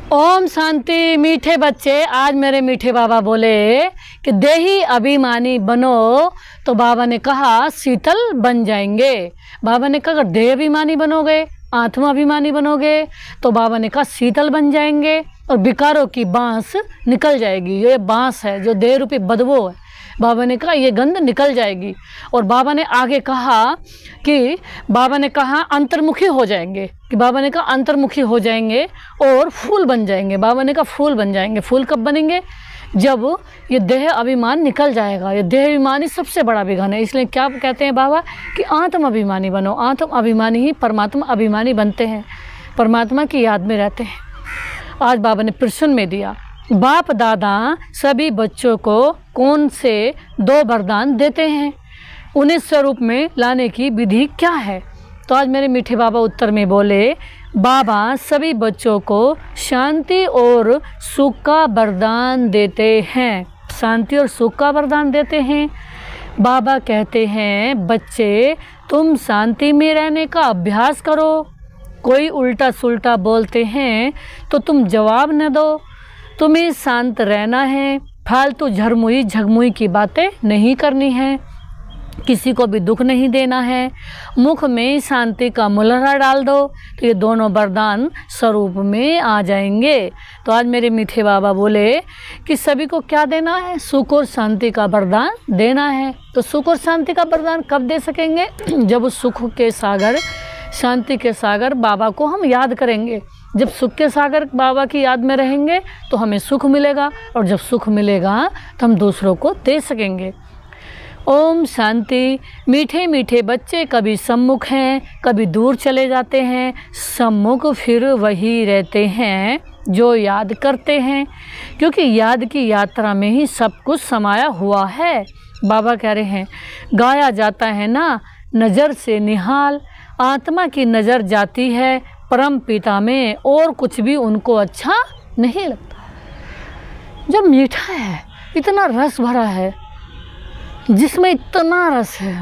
ओम शांति। मीठे बच्चे, आज मेरे मीठे बाबा बोले कि देही अभिमानी बनो, तो बाबा ने कहा शीतल बन जाएंगे। बाबा ने कहा अगर देह अभिमानी बनोगे, आत्मा अभिमानी बनोगे, तो बाबा ने कहा शीतल बन जाएंगे और विकारों की बांस निकल जाएगी। ये बांस है जो देह रूपी बदबू है, बाबा ने कहा ये गंध निकल जाएगी। और बाबा ने आगे कहा कि बाबा ने कहा अंतर्मुखी हो जाएंगे, कि बाबा ने कहा अंतर्मुखी हो जाएंगे और फूल बन जाएंगे। बाबा ने कहा फूल बन जाएंगे। फूल कब बनेंगे? जब ये देह अभिमान निकल जाएगा। ये देह अभिमानी सबसे बड़ा विघन है। इसलिए क्या कहते हैं बाबा कि आत्म अभिमानी बनो। आत्म अभिमानी ही परमात्मा अभिमानी बनते हैं, परमात्मा की याद में रहते हैं। आज बाबा ने प्रश्न में दिया, बाप दादा सभी बच्चों को कौन से 2 वरदान देते हैं, उन्हें स्वरूप में लाने की विधि क्या है? तो आज मेरे मीठे बाबा उत्तर में बोले, बाबा सभी बच्चों को शांति और सुख का वरदान देते हैं। शांति और सुख का वरदान देते हैं। बाबा कहते हैं बच्चे तुम शांति में रहने का अभ्यास करो। कोई उल्टा सुल्टा बोलते हैं तो तुम जवाब न दो। तुम्हें शांत रहना है, फालतू झरमुई झगमुई की बातें नहीं करनी है, किसी को भी दुख नहीं देना है, मुख में शांति का मुलहरा डाल दो, तो ये दोनों वरदान स्वरूप में आ जाएंगे। तो आज मेरे मीठे बाबा बोले कि सभी को क्या देना है? सुख और शांति का वरदान देना है। तो सुख और शांति का वरदान कब दे सकेंगे? जब उस सुख के सागर, शांति के सागर बाबा को हम याद करेंगे। जब सुख के सागर बाबा की याद में रहेंगे तो हमें सुख मिलेगा, और जब सुख मिलेगा तो हम दूसरों को दे सकेंगे। ओम शांति। मीठे मीठे बच्चे कभी सम्मुख हैं, कभी दूर चले जाते हैं। सम्मुख फिर वही रहते हैं जो याद करते हैं, क्योंकि याद की यात्रा में ही सब कुछ समाया हुआ है। बाबा कह रहे हैं गाया जाता है ना, नज़र से निहाल, आत्मा की नज़र जाती है परम पिता में, और कुछ भी उनको अच्छा नहीं लगता। जब मीठा है, इतना रस भरा है, जिसमें इतना रस है,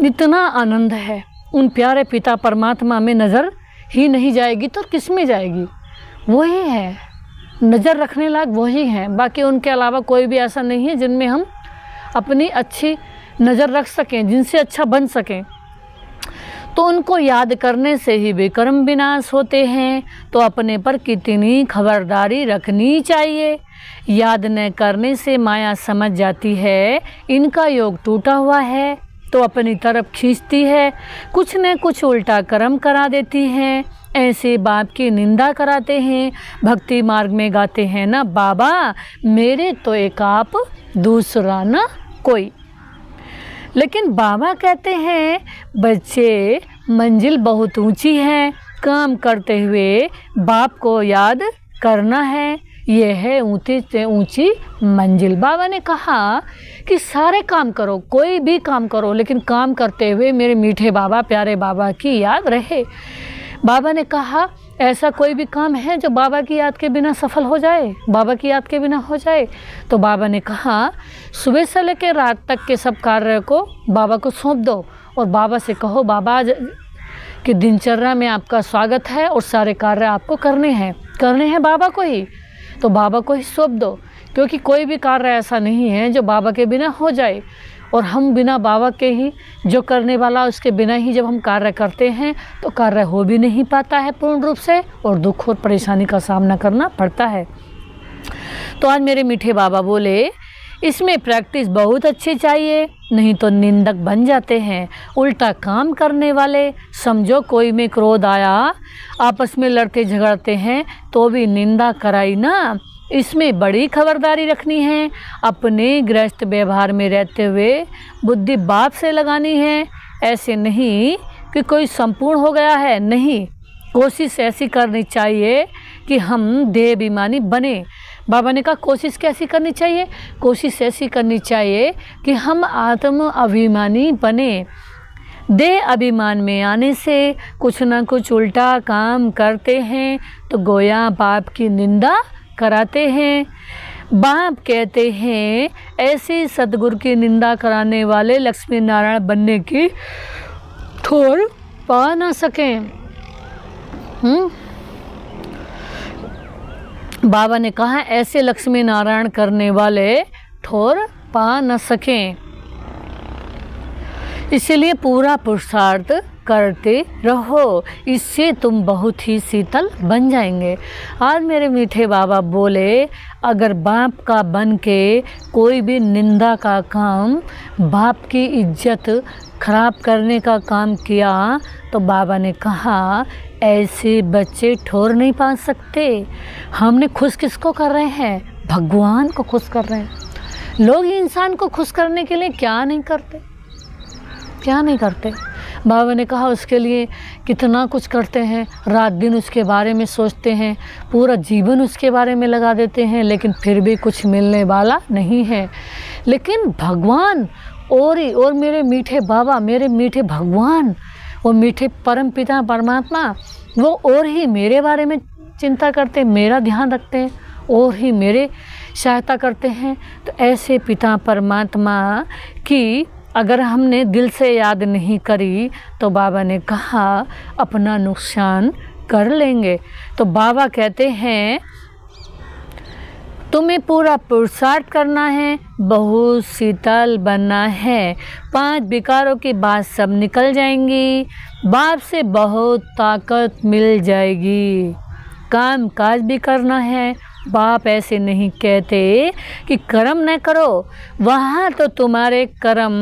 इतना आनंद है, उन प्यारे पिता परमात्मा में नज़र ही नहीं जाएगी तो किस में जाएगी? वही है, नज़र रखने लायक वही है। बाकी उनके अलावा कोई भी ऐसा नहीं है जिनमें हम अपनी अच्छी नज़र रख सकें, जिनसे अच्छा बन सकें। तो उनको याद करने से ही विकर्म विनाश होते हैं। तो अपने पर कितनी खबरदारी रखनी चाहिए। याद न करने से माया समझ जाती है इनका योग टूटा हुआ है, तो अपनी तरफ खींचती है, कुछ न कुछ उल्टा कर्म करा देती है। ऐसे बाप की निंदा कराते हैं। भक्ति मार्ग में गाते हैं ना, बाबा मेरे तो एक आप, दूसरा ना कोई। लेकिन बाबा कहते हैं बच्चे मंजिल बहुत ऊंची है, काम करते हुए बाप को याद करना है, यह है ऊंची से ऊंची मंजिल। बाबा ने कहा कि सारे काम करो, कोई भी काम करो, लेकिन काम करते हुए मेरे मीठे बाबा, प्यारे बाबा की याद रहे। बाबा ने कहा ऐसा कोई भी काम है जो बाबा की याद के बिना सफल हो जाए, बाबा की याद के बिना हो जाए? तो बाबा ने कहा सुबह से लेकर रात तक के सब कार्य को बाबा को सौंप दो, और बाबा से कहो बाबा कि दिनचर्या में आपका स्वागत है और सारे कार्य आपको करने हैं बाबा को ही, तो बाबा को ही सौंप दो। क्योंकि कोई भी कार्य ऐसा नहीं है जो बाबा के बिना हो जाए, और हम बिना बाबा के ही, जो करने वाला उसके बिना ही जब हम कार्य करते हैं तो कार्य हो भी नहीं पाता है पूर्ण रूप से, और दुख और परेशानी का सामना करना पड़ता है। तो आज मेरे मीठे बाबा बोले इसमें प्रैक्टिस बहुत अच्छी चाहिए, नहीं तो निंदक बन जाते हैं, उल्टा काम करने वाले। समझो कोई में क्रोध आया, आपस में लड़ते झगड़ते हैं तो भी निंदा कराई ना, इसमें बड़ी खबरदारी रखनी है। अपने गृहस्थ व्यवहार में रहते हुए बुद्धि बाप से लगानी है। ऐसे नहीं कि कोई संपूर्ण हो गया है, नहीं, कोशिश ऐसी करनी चाहिए कि हम देह अभिमानी बने। बाबा ने कहा कोशिश कैसी करनी चाहिए? कोशिश ऐसी करनी चाहिए कि हम आत्म अभिमानी बने। देह अभिमान में आने से कुछ ना कुछ उल्टा काम करते हैं तो गोया बाप की निंदा कराते हैं। बाप कहते हैं ऐसे सतगुरु की निंदा कराने वाले लक्ष्मी नारायण बनने की ठोर पा ना सकें। बाबा ने कहा ऐसे लक्ष्मी नारायण करने वाले ठोर पा न सकें, इसलिए पूरा पुरुषार्थ करते रहो, इससे तुम बहुत ही शीतल बन जाएंगे। आज मेरे मीठे बाबा बोले अगर बाप का बन के कोई भी निंदा का काम, बाप की इज्जत खराब करने का काम किया तो बाबा ने कहा ऐसे बच्चे ठोर नहीं पा सकते। हमने खुश किसको कर रहे हैं? भगवान को खुश कर रहे हैं। लोग इंसान को खुश करने के लिए क्या नहीं करते, क्या नहीं करते। बाबा ने कहा उसके लिए कितना कुछ करते हैं, रात दिन उसके बारे में सोचते हैं, पूरा जीवन उसके बारे में लगा देते हैं, लेकिन फिर भी कुछ मिलने वाला नहीं है। लेकिन भगवान और मेरे मीठे बाबा, मेरे मीठे भगवान, वो मीठे परम पिता परमात्मा, वो और ही मेरे बारे में चिंता करते, मेरा ध्यान रखते हैं और ही मेरे सहायता करते हैं। तो ऐसे पिता परमात्मा की अगर हमने दिल से याद नहीं करी तो बाबा ने कहा अपना नुकसान कर लेंगे। तो बाबा कहते हैं तुम्हें पूरा पुरुषार्थ करना है, बहुत शीतल बनना है, 5 विकारों की बात सब निकल जाएंगी, बाप से बहुत ताकत मिल जाएगी, काम काज भी करना है। बाप ऐसे नहीं कहते कि कर्म न करो, वहाँ तो तुम्हारे कर्म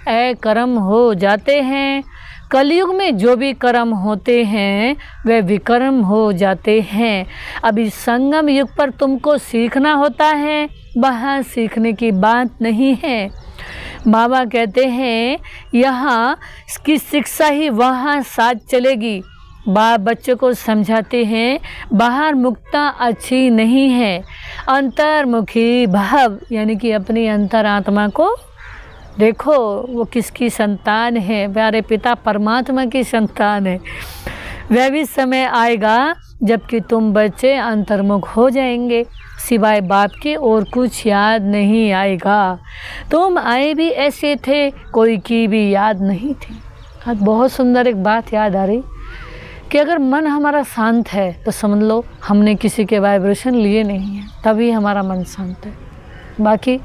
अकर्म हो जाते हैं। कलयुग में जो भी कर्म होते हैं वे विकर्म हो जाते हैं। अभी संगम युग पर तुमको सीखना होता है, वहाँ सीखने की बात नहीं है। बाबा कहते हैं यहाँ की शिक्षा ही वहाँ साथ चलेगी। बाप बच्चों को समझाते हैं बाहर मुक्ता अच्छी नहीं है, अंतर्मुखी भाव यानी कि अपनी अंतरात्मा को देखो, वो किसकी संतान है? प्यारे पिता परमात्मा की संतान है। वह भी समय आएगा जबकि तुम बच्चे अंतर्मुख हो जाएंगे, सिवाय बाप के और कुछ याद नहीं आएगा। तुम आए भी ऐसे थे, कोई की भी याद नहीं थी। आज बहुत सुंदर एक बात याद आ रही कि अगर मन हमारा शांत है तो समझ लो हमने किसी के वाइब्रेशन लिए नहीं है, तभी हमारा मन शांत है। बाकी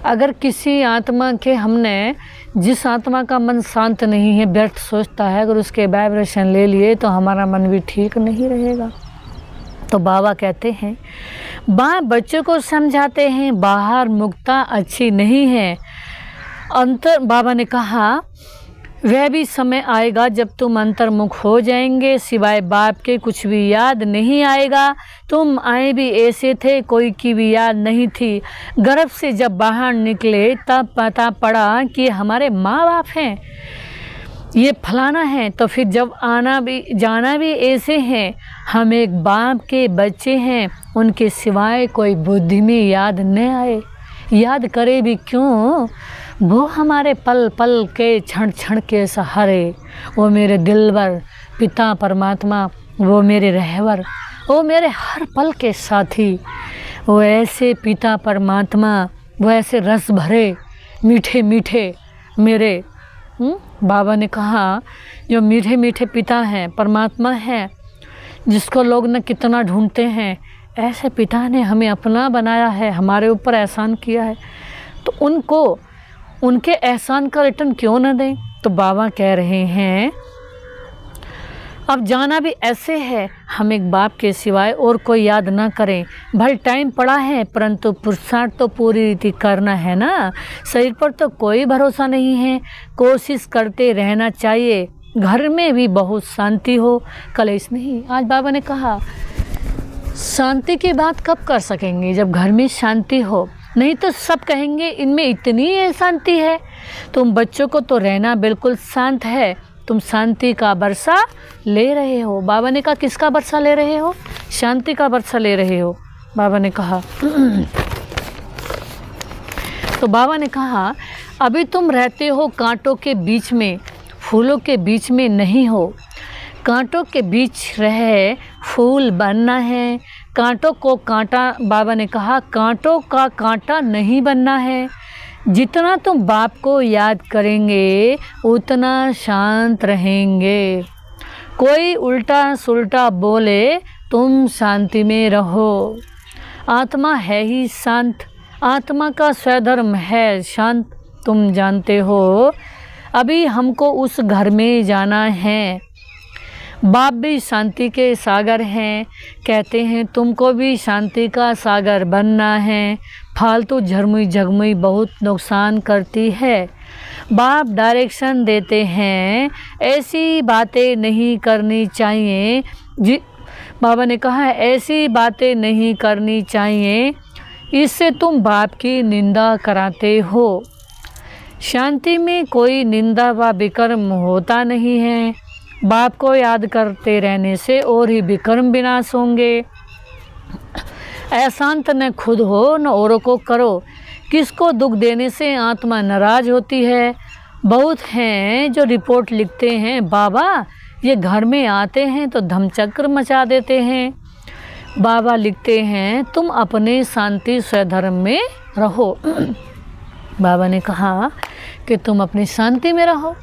अगर किसी आत्मा के हमने, जिस आत्मा का मन शांत नहीं है, व्यर्थ सोचता है, अगर उसके वाइब्रेशन ले लिए तो हमारा मन भी ठीक नहीं रहेगा। तो बाबा कहते हैं बाप बच्चों को समझाते हैं बाहर मुक्ता अच्छी नहीं है, बाबा ने कहा वह भी समय आएगा जब तुम अंतर्मुख हो जाएंगे, सिवाय बाप के कुछ भी याद नहीं आएगा। तुम आए भी ऐसे थे, कोई की भी याद नहीं थी। गर्भ से जब बाहर निकले तब पता पड़ा कि हमारे माँ बाप हैं, ये फलाना है। तो फिर जब आना भी जाना भी ऐसे हैं, हम एक बाप के बच्चे हैं, उनके सिवाय कोई बुद्धि में याद न आए। याद करे भी क्यों? वो हमारे पल पल के क्षण क्षण के सहारे, वो मेरे दिलवर पिता परमात्मा, वो मेरे रहवर, वो मेरे हर पल के साथी, वो ऐसे पिता परमात्मा, वो ऐसे रस भरे मीठे मीठे मेरे बाबा ने कहा जो मीठे मीठे पिता हैं, परमात्मा हैं, जिसको लोग न कितना ढूंढते हैं, ऐसे पिता ने हमें अपना बनाया है, हमारे ऊपर एहसान किया है, तो उनको उनके एहसान का रिटर्न क्यों न दें। तो बाबा कह रहे हैं अब जाना भी ऐसे है, हम एक बाप के सिवाय और कोई याद ना करें। भले टाइम पड़ा है परंतु पुरुषार्थ तो पूरी रीति करना है ना। शरीर पर तो कोई भरोसा नहीं है, कोशिश करते रहना चाहिए। घर में भी बहुत शांति हो, कलेश नहीं। आज बाबा ने कहा शांति की बात कब कर सकेंगे? जब घर में शांति हो, नहीं तो सब कहेंगे इनमें इतनी शांति है। तुम बच्चों को तो रहना बिल्कुल शांत है, तुम शांति का बरसा ले रहे हो। बाबा ने कहा किसका बरसा ले रहे हो? शांति का बरसा ले रहे हो। बाबा ने कहा तो बाबा ने कहा अभी तुम रहते हो कांटों के बीच में, फूलों के बीच में नहीं हो। कांटों के बीच रहे फूल बनना है, कांटों को कांटा, बाबा ने कहा कांटों का कांटा नहीं बनना है। जितना तुम बाप को याद करेंगे उतना शांत रहेंगे। कोई उल्टा सुल्टा बोले तुम शांति में रहो। आत्मा है ही शांत, आत्मा का स्वधर्म है शांत। तुम जानते हो अभी हमको उस घर में जाना है। बाप भी शांति के सागर हैं, कहते हैं तुमको भी शांति का सागर बनना है। फालतू झरमुई झगमुई बहुत नुकसान करती है। बाप डायरेक्शन देते हैं, ऐसी बातें नहीं करनी चाहिए। जी बाबा ने कहा है ऐसी बातें नहीं करनी चाहिए, इससे तुम बाप की निंदा कराते हो। शांति में कोई निंदा व विकर्म होता नहीं है। बाप को याद करते रहने से और ही विकर्म विनाश होंगे। अशांत न खुद हो न औरों को करो। किसको दुख देने से आत्मा नाराज होती है। बहुत हैं जो रिपोर्ट लिखते हैं, बाबा ये घर में आते हैं तो धमचक्र मचा देते हैं। बाबा लिखते हैं तुम अपने शांति स्वधर्म में रहो। बाबा ने कहा कि तुम अपनी शांति में रहो।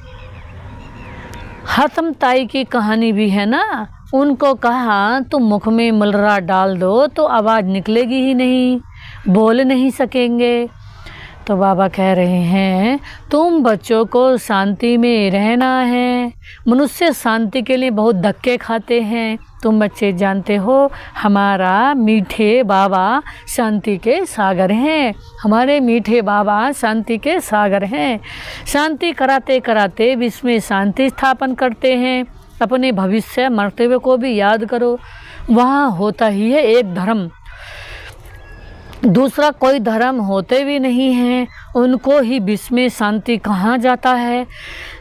हतम ताई की कहानी भी है ना, उनको कहा तुम मुख में मलरा डाल दो तो आवाज़ निकलेगी ही नहीं, बोल नहीं सकेंगे। तो बाबा कह रहे हैं तुम बच्चों को शांति में रहना है। मनुष्य शांति के लिए बहुत धक्के खाते हैं। तुम बच्चे जानते हो हमारा मीठे बाबा शांति के सागर हैं। हमारे मीठे बाबा शांति के सागर हैं। शांति कराते कराते विश्व में शांति स्थापन करते हैं। अपने भविष्य मरते हुए को भी याद करो। वहाँ होता ही है एक धर्म, दूसरा कोई धर्म होते भी नहीं हैं। उनको ही विश्व में शांति कहाँ जाता है।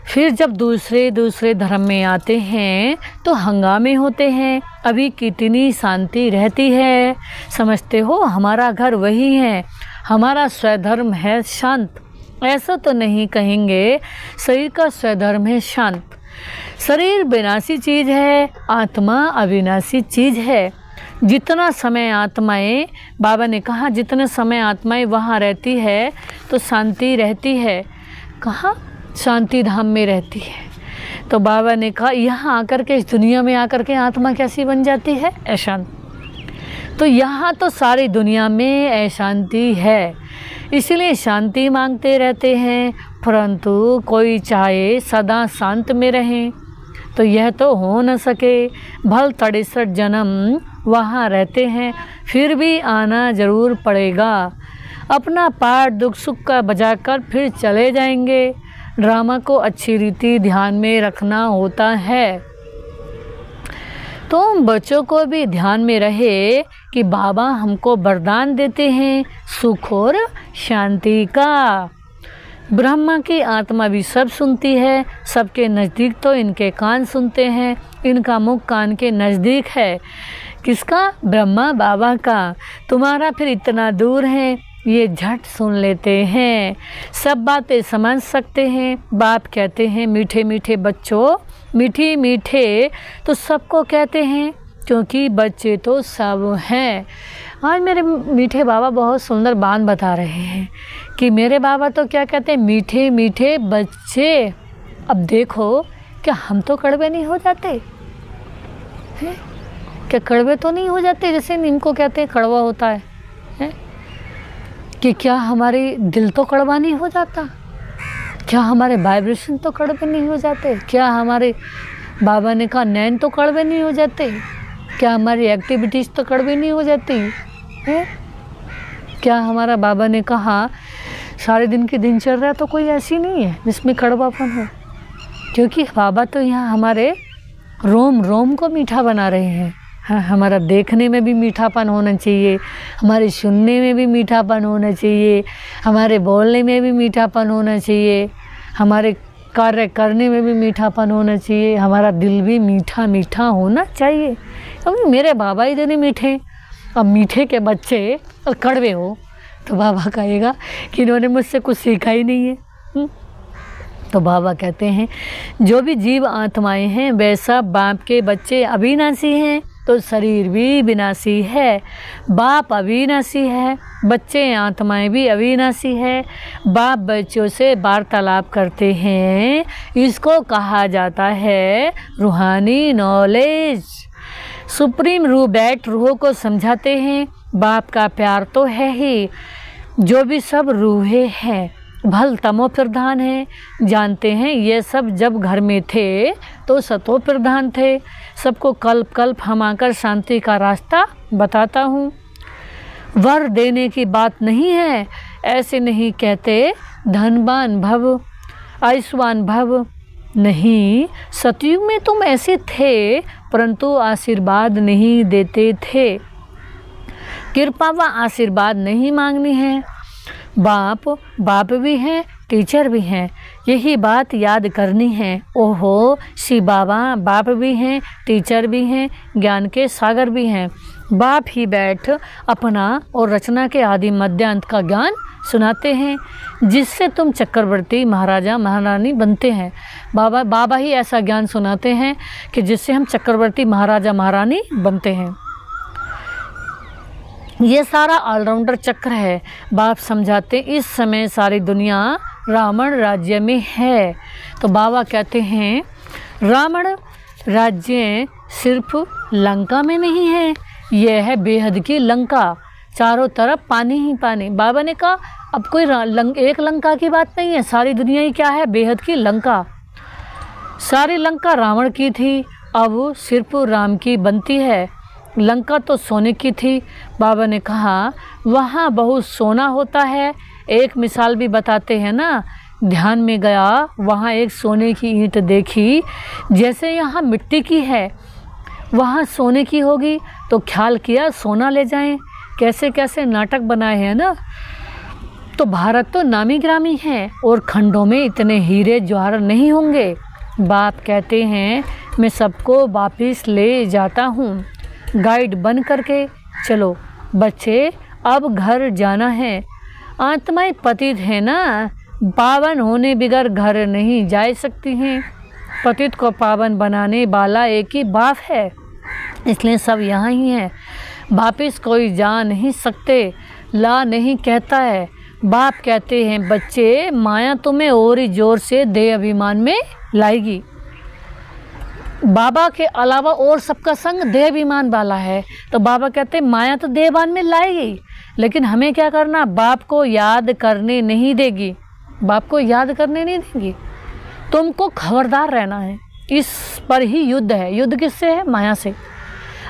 फिर जब दूसरे धर्म में आते हैं तो हंगामे होते हैं। अभी कितनी शांति रहती है। समझते हो हमारा घर वही है, हमारा स्वधर्म है शांत। ऐसा तो नहीं कहेंगे, शरीर का स्वधर्म है शांत। शरीर विनाशी चीज़ है, आत्मा अविनाशी चीज़ है। जितना समय आत्माएं, बाबा ने कहा जितने समय आत्माएं वहाँ रहती है तो शांति रहती है। कहाँ? शांति धाम में रहती है। तो बाबा ने कहा यहाँ आकर के, इस दुनिया में आकर के आत्मा कैसी बन जाती है? अशांत। तो यहाँ तो सारी दुनिया में अशांति है, इसलिए शांति मांगते रहते हैं। परंतु कोई चाहे सदा शांत में रहें तो यह तो हो न सके। भल 63 जन्म वहाँ रहते हैं, फिर भी आना ज़रूर पड़ेगा। अपना पाठ दुख सुख का बजाकर फिर चले जाएंगे। ड्रामा को अच्छी रीति ध्यान में रखना होता है। तो बच्चों को भी ध्यान में रहे कि बाबा हमको वरदान देते हैं सुख और शांति का। ब्रह्मा की आत्मा भी सब सुनती है। सबके नज़दीक तो इनके कान सुनते हैं, इनका मुख कान के नज़दीक है। किसका? ब्रह्मा बाबा का। तुम्हारा फिर इतना दूर है, ये झट सुन लेते हैं, सब बातें समझ सकते हैं। बाप कहते हैं मीठे मीठे बच्चों, मीठे मीठे तो सबको कहते हैं क्योंकि बच्चे तो सब हैं। आज मेरे मीठे बाबा बहुत सुंदर बात बता रहे हैं कि मेरे बाबा तो क्या कहते हैं, मीठे मीठे बच्चे। अब देखो क्या हम तो कड़वे नहीं हो जाते हैं? क्या कड़वे तो नहीं हो जाते जैसे नीम को कहते हैं कड़वा होता है? कि क्या हमारी दिल तो कड़वा नहीं हो जाता? क्या हमारे वाइब्रेशन तो कड़वे नहीं हो जाते? क्या हमारे बाबा ने कहा नैन तो कड़वे नहीं हो जाते? क्या हमारी एक्टिविटीज़ तो कड़वी नहीं हो जाती है? क्या हमारा बाबा ने कहा सारे दिन की दिनचर्या तो कोई ऐसी नहीं है जिसमें कड़वापन हो? क्योंकि बाबा तो यहाँ हमारे रोम रोम को मीठा बना रहे हैं। हाँ, हमारा देखने में भी मीठापन होना चाहिए, हमारे सुनने में भी मीठापन होना चाहिए, हमारे बोलने में भी मीठापन होना चाहिए, हमारे कार्य करने में भी मीठापन होना चाहिए, हमारा दिल भी मीठा मीठा होना चाहिए। क्योंकि मेरे बाबा इतने मीठे, अब मीठे के बच्चे और कड़वे हो तो बाबा कहेगा कि इन्होंने मुझसे कुछ सीखा ही नहीं है। तो बाबा कहते हैं जो भी जीव आत्माएं हैं वे सब बाप के बच्चे अविनाशी हैं, तो शरीर भी विनाशी है। बाप अविनाशी है, बच्चे आत्माएं भी अविनाशी है। बाप बच्चों से वार्तालाप करते हैं, इसको कहा जाता है रूहानी नॉलेज। सुप्रीम रूह बैठ रूहों को समझाते हैं, बाप का प्यार तो है ही, जो भी सब रूहें हैं भल तमो प्रधान है। जानते हैं ये सब जब घर में थे तो सतो प्रधान थे। सबको कल्प कल्प हम आकर शांति का रास्ता बताता हूँ। वर देने की बात नहीं है, ऐसे नहीं कहते धनवान भव आयुष्मान भव। नहीं, सतयुग में तुम ऐसे थे, परंतु आशीर्वाद नहीं देते थे। कृपा व आशीर्वाद नहीं मांगनी है। बाप भी हैं, टीचर भी हैं, यही बात याद करनी है। ओहो शिव बाबा बाप भी हैं, टीचर भी हैं, ज्ञान के सागर भी हैं। बाप ही बैठ अपना और रचना के आदि मध्यांत का ज्ञान सुनाते हैं, जिससे तुम चक्रवर्ती महाराजा महारानी बनते हैं। बाबा ही ऐसा ज्ञान सुनाते हैं कि जिससे हम चक्रवर्ती महाराजा महारानी बनते हैं। ये सारा ऑलराउंडर चक्र है। बाप समझाते इस समय सारी दुनिया रावण राज्य में है। तो बाबा कहते हैं रावण राज्य सिर्फ लंका में नहीं है, यह है बेहद की लंका, चारों तरफ पानी ही पानी। बाबा ने कहा अब कोई एक लंका की बात नहीं है, सारी दुनिया ही क्या है, बेहद की लंका। सारी लंका रावण की थी, अब सिर्फ राम की बनती है। लंका तो सोने की थी। बाबा ने कहा वहाँ बहुत सोना होता है। एक मिसाल भी बताते हैं ना, ध्यान में गया, वहाँ एक सोने की ईंट देखी, जैसे यहाँ मिट्टी की है वहाँ सोने की होगी, तो ख्याल किया सोना ले जाएं। कैसे कैसे नाटक बनाए हैं ना। तो भारत तो नामी ग्रामी है और खंडों में इतने हीरे जवाहर नहीं होंगे। बाप कहते हैं मैं सबको वापिस ले जाता हूँ, गाइड बन करके चलो बच्चे, अब घर जाना है। आत्माएं पतित है ना, पावन होने बिगर घर नहीं जा सकती हैं। पतित को पावन बनाने वाला एक ही बाप है, इसलिए सब यहाँ ही हैं। वापिस कोई जा नहीं सकते, ला नहीं कहता है। बाप कहते हैं बच्चे माया तुम्हें और ही जोर से देह अभिमान में लाएगी। बाबा के अलावा और सबका संग देह अभिमान वाला है, तो बाबा कहते हैं माया तो देह अभिमान में लाएगी, लेकिन हमें क्या करना, बाप को याद करने नहीं देगी। बाप को याद करने नहीं देगी, तुमको खबरदार रहना है। इस पर ही युद्ध है। युद्ध किससे है? माया से।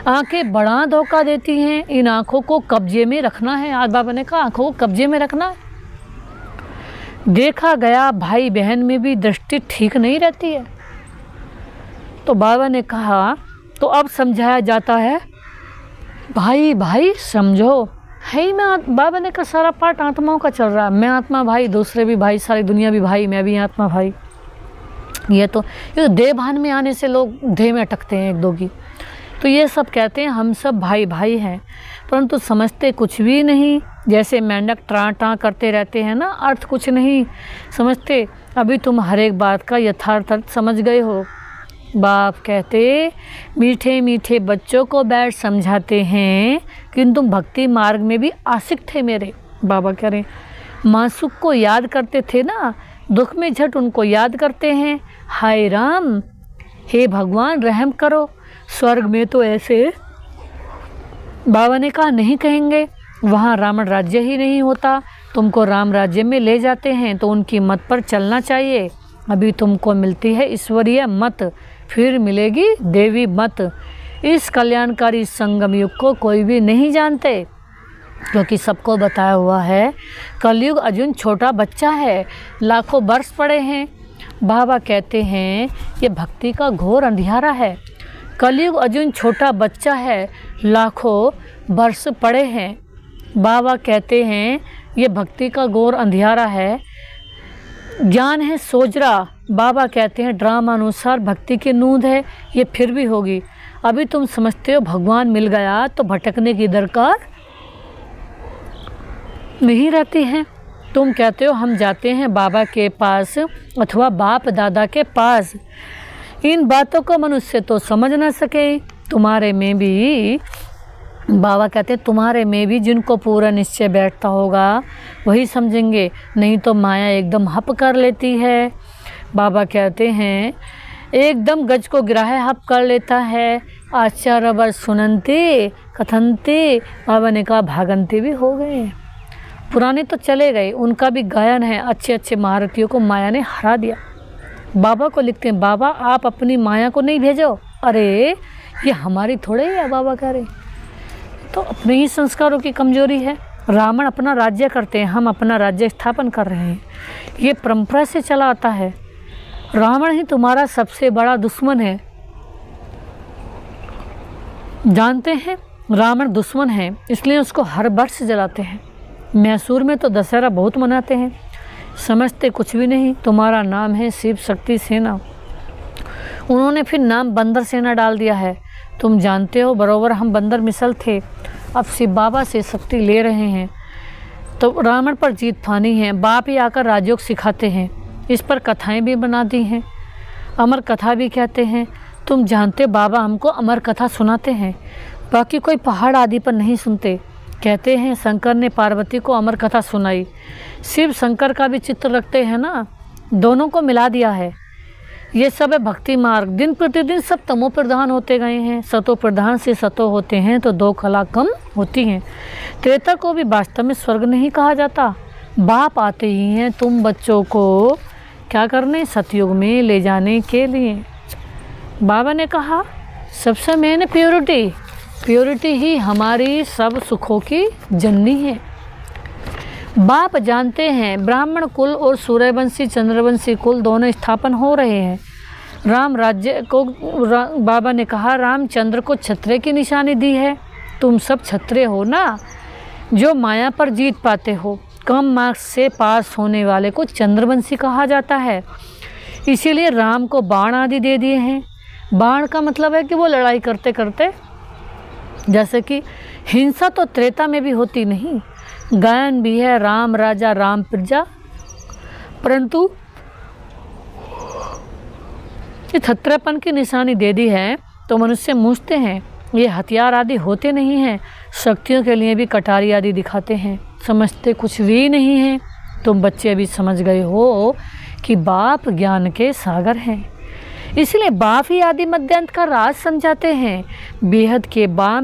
आंखें बड़ा धोखा देती हैं, इन आंखों को कब्जे में रखना है। आज बाबा ने कहा आंखों को कब्जे में रखना है। देखा गया भाई बहन में भी दृष्टि ठीक नहीं रहती है। तो बाबा ने कहा, तो अब समझाया जाता है भाई भाई समझो है ही। मैं बाबा ने कहा सारा पाठ आत्माओं का चल रहा है, मैं आत्मा भाई, दूसरे भी भाई, सारी दुनिया भी भाई, मैं भी आत्मा भाई। ये तो देह भान में आने से लोग देह में अटकते हैं एक दो की। तो ये सब कहते हैं हम सब भाई भाई हैं, परंतु समझते कुछ भी नहीं। जैसे मेंढक टाँ टाँ करते रहते हैं ना, अर्थ कुछ नहीं समझते। अभी तुम हर एक बात का यथार्थ अर्थ समझ गए हो। बाप कहते मीठे मीठे बच्चों को बैठ समझाते हैं कि तुम भक्ति मार्ग में भी आशिक थे मेरे। बाबा कह रहे मासूक को याद करते थे ना, दुख में झट उनको याद करते हैं। हाय राम, हे भगवान रहम करो। स्वर्ग में तो ऐसे बाबा ने कहा नहीं कहेंगे, वहाँ रावण राज्य ही नहीं होता। तुमको राम राज्य में ले जाते हैं तो उनकी मत पर चलना चाहिए। अभी तुमको मिलती है ईश्वरीय मत, फिर मिलेगी देवी मत। इस कल्याणकारी संगम युग को कोई भी नहीं जानते, क्योंकि सबको बताया हुआ है कलयुग अर्जुन छोटा बच्चा है, लाखों वर्ष पड़े हैं। बाबा कहते हैं ये भक्ति का घोर अंधियारा है। कलयुग अर्जुन छोटा बच्चा है, लाखों वर्ष पड़े हैं। बाबा कहते हैं ये भक्ति का घोर अंधियारा है। ज्ञान है सोजरा। बाबा कहते हैं ड्रामा अनुसार भक्ति की नींद है, ये फिर भी होगी। अभी तुम समझते हो भगवान मिल गया तो भटकने की दरकार नहीं रहती है। तुम कहते हो हम जाते हैं बाबा के पास अथवा बाप दादा के पास। इन बातों को मनुष्य तो समझ ना सके। तुम्हारे में भी बाबा कहते हैं तुम्हारे में भी जिनको पूरा निश्चय बैठता होगा वही समझेंगे, नहीं तो माया एकदम हप कर लेती है। बाबा कहते हैं एकदम गज को गिराहे हप कर लेता है। आचार्यवर सुनंती कथंती, बाबा ने कहा भागंती भी हो गए। पुराने तो चले गए, उनका भी गायन है, अच्छे अच्छे महारथियों को माया ने हरा दिया। बाबा को लिखते हैं, बाबा आप अपनी माया को नहीं भेजो। अरे ये हमारी थोड़े ही है, बाबा कह रहे, तो अपने ही संस्कारों की कमजोरी है। रावण अपना राज्य करते हैं, हम अपना राज्य स्थापन कर रहे हैं, ये परंपरा से चला आता है। रावण ही तुम्हारा सबसे बड़ा दुश्मन है, जानते हैं रावण दुश्मन है, इसलिए उसको हर वर्ष जलाते हैं। मैसूर में तो दशहरा बहुत मनाते हैं, समझते कुछ भी नहीं। तुम्हारा नाम है शिव शक्ति सेना, उन्होंने फिर नाम बंदर सेना डाल दिया है। तुम जानते हो बरोबर हम बंदर मिसल थे, अब शिव बाबा से शक्ति ले रहे हैं, तो रावण पर जीत पानी है। बाप ही आकर राजयोग सिखाते हैं, इस पर कथाएं भी बनाती हैं, अमर कथा भी कहते हैं। तुम जानते बाबा हमको अमर कथा सुनाते हैं, बाकी कोई पहाड़ आदि पर नहीं सुनते। कहते हैं शंकर ने पार्वती को अमर कथा सुनाई, शिव शंकर का भी चित्र रखते हैं ना, दोनों को मिला दिया है। ये सब है भक्ति मार्ग। दिन प्रतिदिन सब तमो प्रधान होते गए हैं, सतो प्रधान से सतो होते हैं तो दो कला कम होती हैं। त्रेता को भी वास्तव में स्वर्ग नहीं कहा जाता। बाप आते ही हैं तुम बच्चों को क्या करने, सतयुग में ले जाने के लिए। बाबा ने कहा सबसे मेन प्योरिटी, प्योरिटी ही हमारी सब सुखों की जननी है। बाप जानते हैं ब्राह्मण कुल और सूर्यवंशी चंद्रवंशी कुल दोनों स्थापन हो रहे हैं। राम राज्य को बाबा ने कहा रामचंद्र को क्षत्रिय की निशानी दी है। तुम सब क्षत्रिय हो ना, जो माया पर जीत पाते हो। कम मार्क्स से पास होने वाले को चंद्रवंशी कहा जाता है, इसीलिए राम को बाण आदि दे दिए हैं। बाण का मतलब है कि वो लड़ाई करते करते, जैसे कि हिंसा तो त्रेता में भी होती नहीं, गायन भी है राम राजा राम प्रजा, परंतु ये क्षत्रियपन की निशानी दे दी है तो मनुष्य मूझते हैं। ये हथियार आदि होते नहीं हैं, शक्तियों के लिए भी कटारी आदि दिखाते हैं, समझते कुछ भी नहीं है। तुम बच्चे अभी समझ गए हो कि बाप ज्ञान के सागर हैं, इसलिए बाप ही आदि मध्यांत का राज समझाते हैं। बेहद के बाप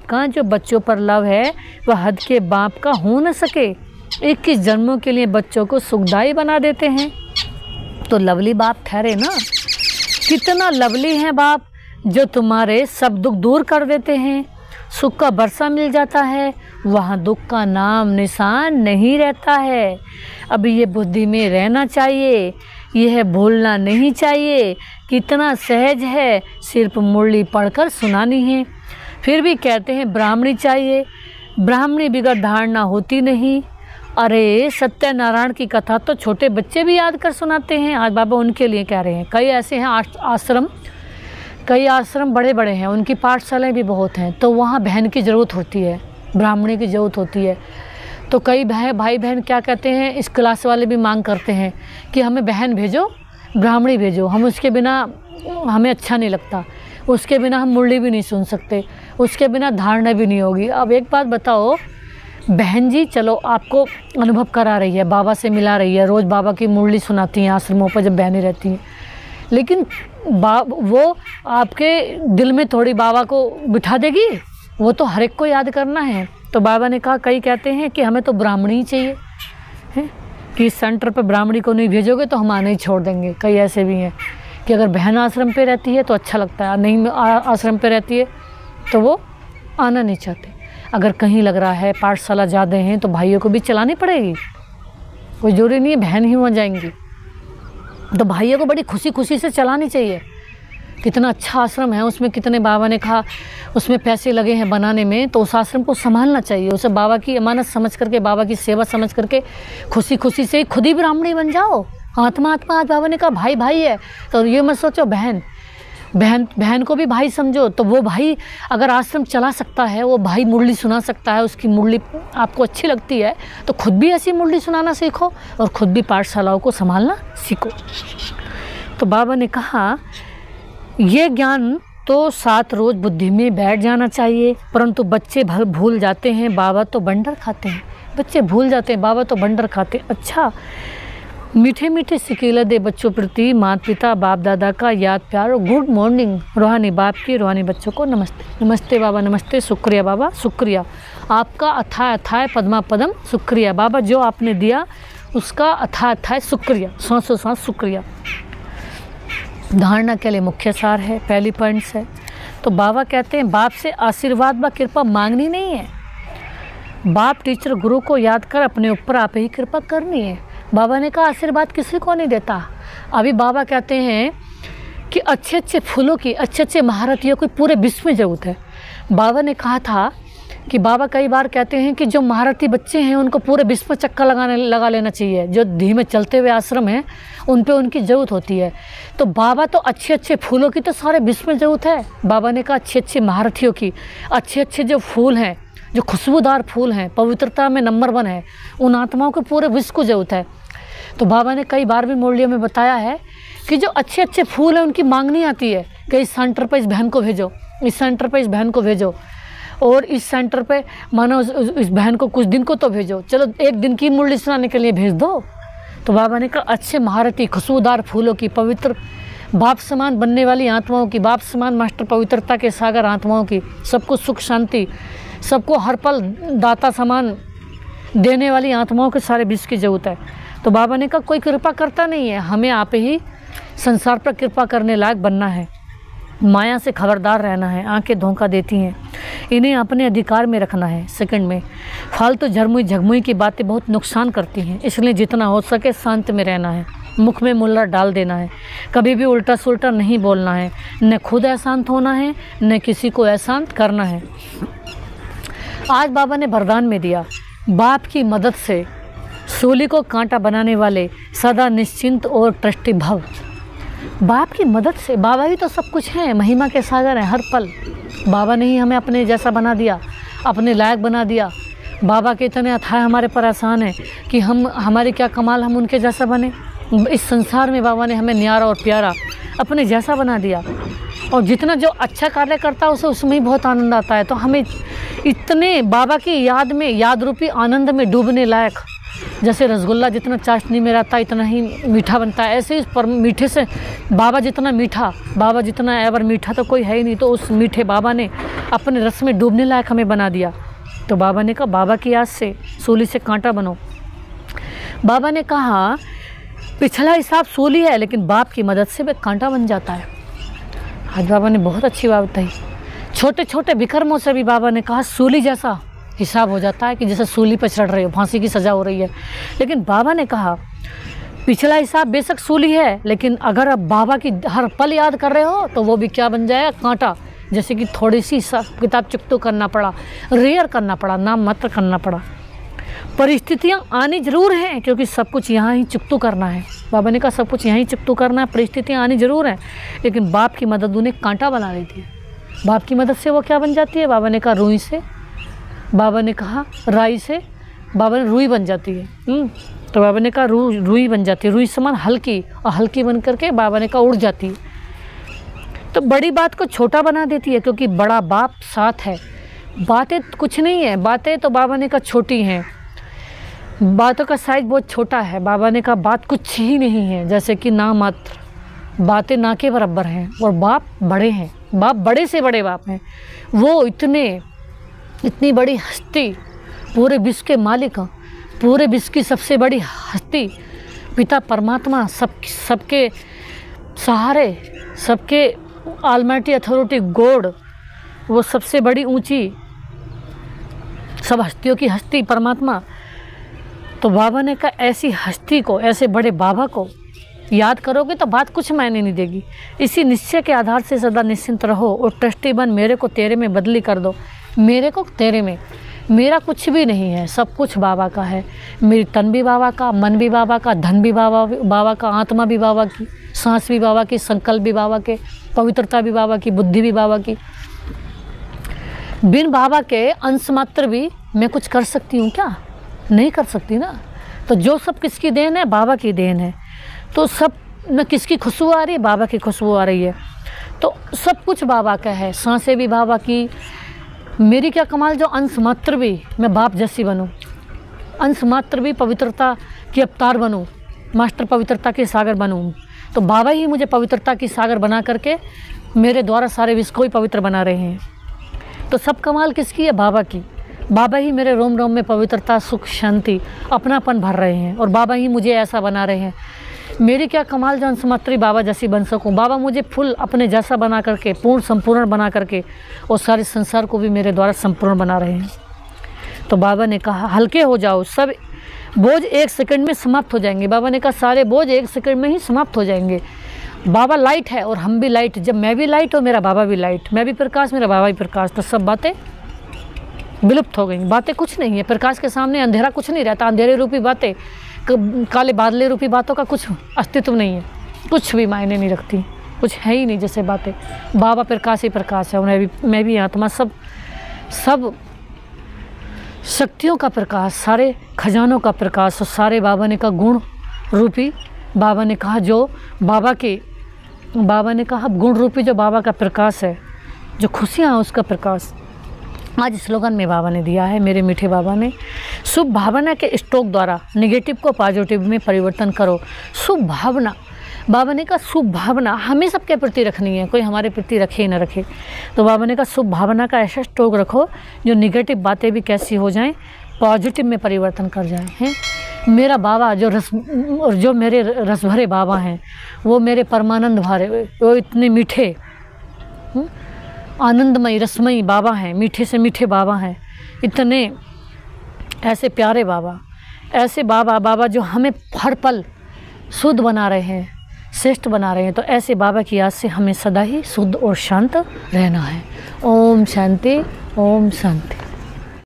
का जो बच्चों पर लव है वह हद के बाप का हो न सके। 21 जन्मों के लिए बच्चों को सुखदायी बना देते हैं, तो लवली बाप ठहरे ना। कितना लवली है बाप, जो तुम्हारे सब दुख दूर कर देते हैं। सुख का बरसा मिल जाता है, वहाँ दुख का नाम निशान नहीं रहता है। अभी ये बुद्धि में रहना चाहिए, यह भूलना नहीं चाहिए। कितना सहज है, सिर्फ मुरली पढ़कर सुनानी है। फिर भी कहते हैं ब्राह्मणी चाहिए, ब्राह्मणी बिगड़ धारणा होती नहीं। अरे सत्यनारायण की कथा तो छोटे बच्चे भी याद कर सुनाते हैं, आज बाबा उनके लिए कह रहे हैं। कई ऐसे हैं आश्रम, कई आश्रम बड़े बड़े हैं, उनकी पाठशालाएँ भी बहुत हैं, तो वहाँ बहन की ज़रूरत होती है, ब्राह्मणी की ज़रूरत होती है। तो कई भाई बहन क्या कहते हैं, इस क्लास वाले भी मांग करते हैं कि हमें बहन भेजो, ब्राह्मणी भेजो, हम उसके बिना हमें अच्छा नहीं लगता, उसके बिना हम मुरली भी नहीं सुन सकते, उसके बिना धारणा भी नहीं होगी। अब एक बात बताओ बहन जी, चलो आपको अनुभव करा रही है, बाबा से मिला रही है, रोज़ बाबा की मुरली सुनाती हैं आश्रमों पर जब बहनें रहती हैं, लेकिन वो आपके दिल में थोड़ी बाबा को बिठा देगी, वो तो हर एक को याद करना है। तो बाबा ने कहा, कई कहते हैं कि हमें तो ब्राह्मणी ही चाहिए है, कि सेंटर पर ब्राह्मणी को नहीं भेजोगे तो हम आने ही छोड़ देंगे। कई ऐसे भी हैं कि अगर बहन आश्रम पे रहती है तो अच्छा लगता है, नहीं आश्रम पे रहती है तो वो आना नहीं चाहते। अगर कहीं लग रहा है पाठशाला ज़्यादा हैं तो भाइयों को भी चलानी पड़ेगी, कोई जरूरी नहीं है बहन ही वहाँ जाएंगी, तो भाइयों को बड़ी खुशी खुशी से चलानी चाहिए। कितना अच्छा आश्रम है, उसमें कितने बाबा ने कहा उसमें पैसे लगे हैं बनाने में, तो उस आश्रम को संभालना चाहिए, उसे बाबा की अमानत समझ करके, बाबा की सेवा समझ करके खुशी खुशी से खुद ही ब्राह्मणी बन जाओ। आत्मा आज बाबा ने कहा भाई भाई है, तो ये मत सोचो बहन को भी भाई समझो। तो वो भाई अगर आश्रम चला सकता है, वो भाई मुरली सुना सकता है, उसकी मुरली आपको अच्छी लगती है तो खुद भी ऐसी मुरली सुनाना सीखो और खुद भी पाठशालाओं को संभालना सीखो। तो बाबा ने कहा ये ज्ञान तो 7 रोज़ बुद्धि में बैठ जाना चाहिए, परंतु बच्चे भूल जाते हैं, बाबा तो बंडर खाते हैं। बच्चे भूल जाते हैं, बाबा तो बंडर खाते हैं। अच्छा, मीठे मीठे सिकेला दे बच्चों प्रति माता पिता बाप दादा का याद प्यार और गुड मॉर्निंग। रूहानी बाप की रूहानी बच्चों को नमस्ते। नमस्ते बाबा, नमस्ते, शुक्रिया बाबा, शुक्रिया आपका अथाय अथाय पद्मा पदम, शुक्रिया बाबा जो आपने दिया उसका अथाय अथाय शुक्रिया, सांसों सांस शुक्रिया। धारणा के लिए मुख्य सार है, पहली पॉइंट्स है। तो बाबा कहते हैं बाप से आशीर्वाद व कृपा मांगनी नहीं है, बाप टीचर गुरु को याद कर अपने ऊपर आप ही कृपा करनी है। बाबा ने कहा आशीर्वाद किसी को नहीं देता। अभी बाबा कहते हैं कि अच्छे अच्छे फूलों की, अच्छे अच्छे महारथियों की पूरे विश्व में ज़रूरत है। बाबा ने कहा था कि बाबा कई बार कहते हैं कि जो महारथी बच्चे हैं उनको पूरे विश्व में चक्कर लगा लेना चाहिए। जो धीमे चलते हुए आश्रम हैं उन पे उनकी ज़रूरत होती है। तो बाबा तो अच्छे अच्छे फूलों की तो सारे विश्व में ज़रूरत है। बाबा ने कहा अच्छे अच्छे महारथियों की, अच्छे अच्छे जो फूल हैं, जो खुशबूदार फूल हैं, पवित्रता में नंबर 1 है, उन आत्माओं को पूरे विश्व को ज़रूरत है। तो बाबा ने कई बार भी मुरलियों में बताया है कि जो अच्छे अच्छे फूल हैं उनकी मांगनी आती है कि इस सेंटर पर इस बहन को भेजो, इस सेंटर पर इस बहन को भेजो, और इस सेंटर पे मानो इस बहन को कुछ दिन को तो भेजो, चलो एक दिन की मुरली सुनाने के लिए भेज दो। तो बाबा ने कहा अच्छे महारथी, खुशबूदार फूलों की, पवित्र बाप समान बनने वाली आत्माओं की, बाप समान मास्टर पवित्रता के सागर आत्माओं की, सबको सुख शांति, सबको हर पल दाता समान देने वाली आत्माओं के सारे विश्व की ज़रूरत है। तो बाबा ने कहा कोई कृपा करता नहीं है, हमें आप ही संसार पर कृपा करने लायक बनना है, माया से खबरदार रहना है। आंखें धोखा देती हैं, इन्हें अपने अधिकार में रखना है। सेकंड में फालतू झरमुई झगमुई की बातें बहुत नुकसान करती हैं, इसलिए जितना हो सके शांत में रहना है, मुख में मुल्ला डाल देना है, कभी भी उल्टा सुल्टा नहीं बोलना है, न खुद अशांत होना है न किसी को अशांत करना है। आज बाबा ने वरदान में दिया, बाप की मदद से सूली को कांटा बनाने वाले सदा निश्चिंत और ट्रस्टी भव। बाप की मदद से, बाबा ही तो सब कुछ हैं, महिमा के सागर हैं हर पल। बाबा ने ही हमें अपने जैसा बना दिया, अपने लायक बना दिया। बाबा के इतने अथाह हमारे पर आसान है कि हमारे क्या कमाल, हम उनके जैसा बने। इस संसार में बाबा ने हमें न्यारा और प्यारा अपने जैसा बना दिया, और जितना जो अच्छा कार्य करता है उसे उसमें ही बहुत आनंद आता है। तो हमें इतने बाबा की याद में, याद रूपी आनंद में डूबने लायक, जैसे रसगुल्ला जितना चाशनी में रहता है इतना ही मीठा बनता है, ऐसे ही पर मीठे से बाबा जितना मीठा, बाबा जितना एवर मीठा तो कोई है ही नहीं। तो उस मीठे बाबा ने अपने रस में डूबने लायक हमें बना दिया। तो बाबा ने कहा बाबा की याद से सूली से कांटा बनो। बाबा ने कहा पिछला हिसाब सूली है लेकिन बाप की मदद से वह कांटा बन जाता है। आज बाबा ने बहुत अच्छी बात बताई। छोटे छोटे विक्रमों से भी बाबा ने कहा सूली जैसा हिसाब हो जाता है कि जैसे सूली पर चढ़ रहे हो, फांसी की सज़ा हो रही है। लेकिन बाबा ने कहा पिछला हिसाब बेशक सूली है, लेकिन अगर आप बाबा की हर पल याद कर रहे हो तो वो भी क्या बन जाएगा, कांटा। जैसे कि थोड़ी सी किताब चुकतो करना पड़ा, रेयर करना पड़ा, नाम मात्र करना पड़ा। परिस्थितियाँ आनी ज़रूर हैं क्योंकि सब कुछ यहाँ ही चुकतो करना है। बाबा ने कहा सब कुछ यहाँ ही चुकतो करना है, परिस्थितियाँ आनी ज़रूर हैं, लेकिन बाप की मदद उन्हें कांटा बना देती है। बाप की मदद से वो क्या बन जाती है, बाबा ने कहा रुई से, बाबा ने कहा राई से, बाबा ने रुई बन जाती है। तो बाबा ने कहा रुई बन जाती है, रुई समान हल्की, और हल्की बन करके बाबा ने कहा उड़ जाती है। तो बड़ी बात को छोटा बना देती है क्योंकि बड़ा बाप साथ है। बातें कुछ नहीं है, बातें तो बाबा ने कहा छोटी हैं, बातों का साइज बहुत छोटा है। बाबा ने कहा बात कुछ ही नहीं है, जैसे कि ना मात्र, बातें ना के बराबर हैं, और बाप बड़े हैं, बाप बड़े से बड़े बाप हैं। वो इतनी बड़ी हस्ती, पूरे विश्व के मालिक, पूरे विश्व की सबसे बड़ी हस्ती पिता परमात्मा, सबके सहारे, सबके ऑलमाइटी अथॉरिटी गॉड, वो सबसे बड़ी ऊंची, सब हस्तियों की हस्ती परमात्मा। तो बाबा ने कहा ऐसी हस्ती को, ऐसे बड़े बाबा को याद करोगे तो बात कुछ मायने नहीं देगी। इसी निश्चय के आधार से सदा निश्चिंत रहो और ट्रस्टी बन मेरे को तेरे में बदली कर दो। मेरे को तेरे में, मेरा कुछ भी नहीं है, सब कुछ बाबा का है। मेरी तन भी बाबा का, मन भी बाबा का, धन भी बाबा का, आत्मा भी बाबा की, सांस भी बाबा की, संकल्प भी बाबा के, पवित्रता भी बाबा की, बुद्धि भी बाबा की। बिन बाबा के अंश मात्र भी मैं कुछ कर सकती हूँ क्या? नहीं कर सकती ना। तो जो सब किसकी देन है? बाबा की देन है। तो सब न किसकी खुशबू आ रही है? बाबा की खुशबू आ रही है। तो सब कुछ बाबा का है, सांसें भी बाबा की। मेरी क्या कमाल जो अंश मात्र भी मैं बाप जैसी बनूं, अंश मात्र भी पवित्रता की अवतार बनूं, मास्टर पवित्रता के सागर बनूं, तो बाबा ही मुझे पवित्रता की सागर बना करके मेरे द्वारा सारे विश्व को ही पवित्र बना रहे हैं। तो सब कमाल किसकी है? बाबा की। बाबा ही मेरे रोम रोम में पवित्रता, सुख, शांति, अपनापन भर रहे हैं और बाबा ही मुझे ऐसा बना रहे हैं। मेरी क्या कमाल जो अंशमात्री बाबा जैसी बन सकूं। बाबा मुझे फुल अपने जैसा बना करके, पूर्ण संपूर्ण बना करके और सारे संसार को भी मेरे द्वारा संपूर्ण बना रहे हैं। तो बाबा ने कहा हल्के हो जाओ, सब बोझ 1 सेकंड में समाप्त हो जाएंगे। बाबा ने कहा सारे बोझ 1 सेकंड में ही समाप्त हो जाएंगे। बाबा लाइट है और हम भी लाइट। जब मैं भी लाइट और मेरा बाबा भी लाइट, मैं भी प्रकाश, मेरा बाबा भी प्रकाश, तो सब बातें विलुप्त हो गई। बातें कुछ नहीं है, प्रकाश के सामने अंधेरा कुछ नहीं रहता। अंधेरे रूपी बातें, काले बादले रूपी बातों का कुछ अस्तित्व नहीं है, कुछ भी मायने नहीं रखती, कुछ है ही नहीं जैसे बातें। बाबा प्रकाश ही प्रकाश है और मैं भी आत्मा, सब शक्तियों का प्रकाश, सारे खजानों का प्रकाश। और सारे बाबा ने कहा गुण रूपी, बाबा ने कहा जो बाबा ने कहा गुण रूपी जो बाबा का प्रकाश है, जो खुशियाँ हैं उसका प्रकाश आज स्लोगन में बाबा ने दिया है। मेरे मीठे बाबा ने शुभ भावना के स्ट्रोक द्वारा निगेटिव को पॉजिटिव में परिवर्तन करो। शुभ भावना, बाबा ने कहा शुभ भावना हमें सबके प्रति रखनी है, कोई हमारे प्रति रखे ही ना रखे। तो बाबा ने कहा शुभ भावना का ऐसा स्ट्रोक रखो जो निगेटिव बातें भी कैसी हो जाएं, पॉजिटिव में परिवर्तन कर जाएं। हैं मेरा बाबा जो मेरे रस भरे बाबा हैं, वो मेरे परमानंद भरे, वो इतने मीठे, आनंदमयी, रसमयी बाबा हैं, मीठे से मीठे बाबा हैं, इतने ऐसे प्यारे बाबा, ऐसे बाबा जो हमें हर पल शुद्ध बना रहे हैं, श्रेष्ठ बना रहे हैं। तो ऐसे बाबा की याद से हमें सदा ही शुद्ध और शांत रहना है। ओम शांति, ओम शांति।